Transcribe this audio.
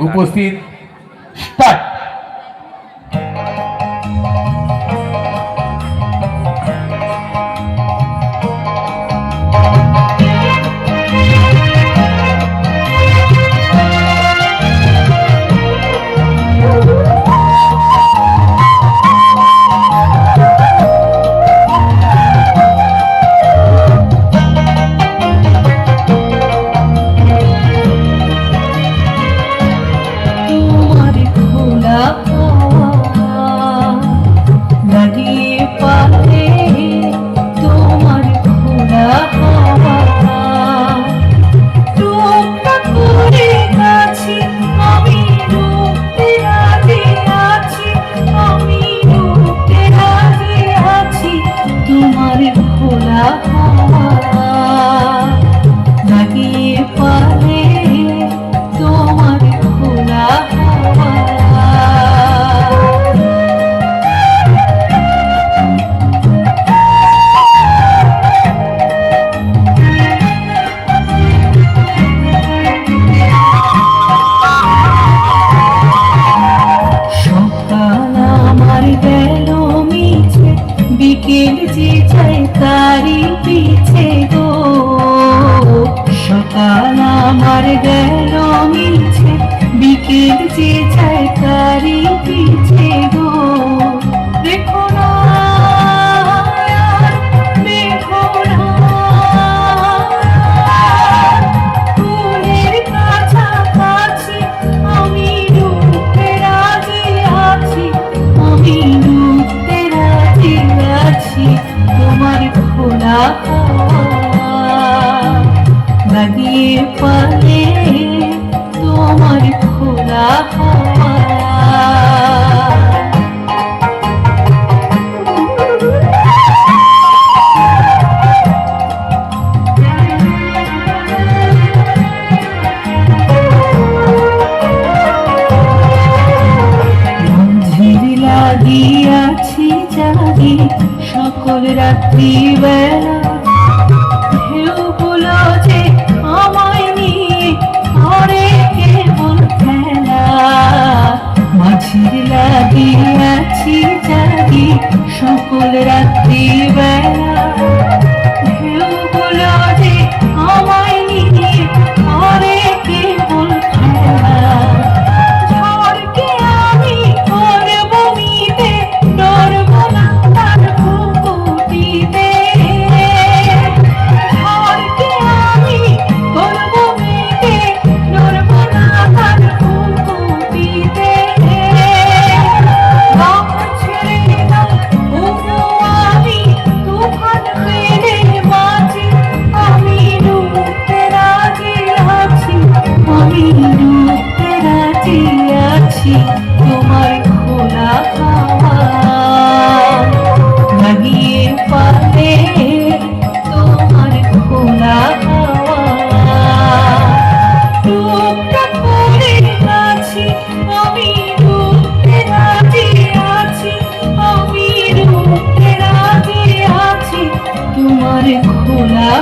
উপস্থিত স্টার্ট। বিকেল যে যায় তারি পিছে গো, সকাল আমার গেল মিছে, বিকেল যে যায় তারি পিছে গো। দেখো না দেখো না ফুলের কাছাকাছি আমি রূপে রাজি আছি, আমি রূপে রাজি আছি। তোমার খোলা লাগিয়ে পালে তোমার খোলা লাগিয়াছি জাগি সকল রাত্রি বেলা, ঢেউগুলো যে আমায় নিয়ে করে কেবল খেলা। মাঝির লাগিয়াছি জাগি সকল রাত্রি বেলা, ঢেউগুলো যে আমায় নিয়ে করে কেবল খেলা। তোমার খোলা লাগিয়ে পালে তোমার খোলা রূপটা করে আছি আমি রূপে রাজি আছি, আমি রূপে রাজি আছি। তোমার খোলা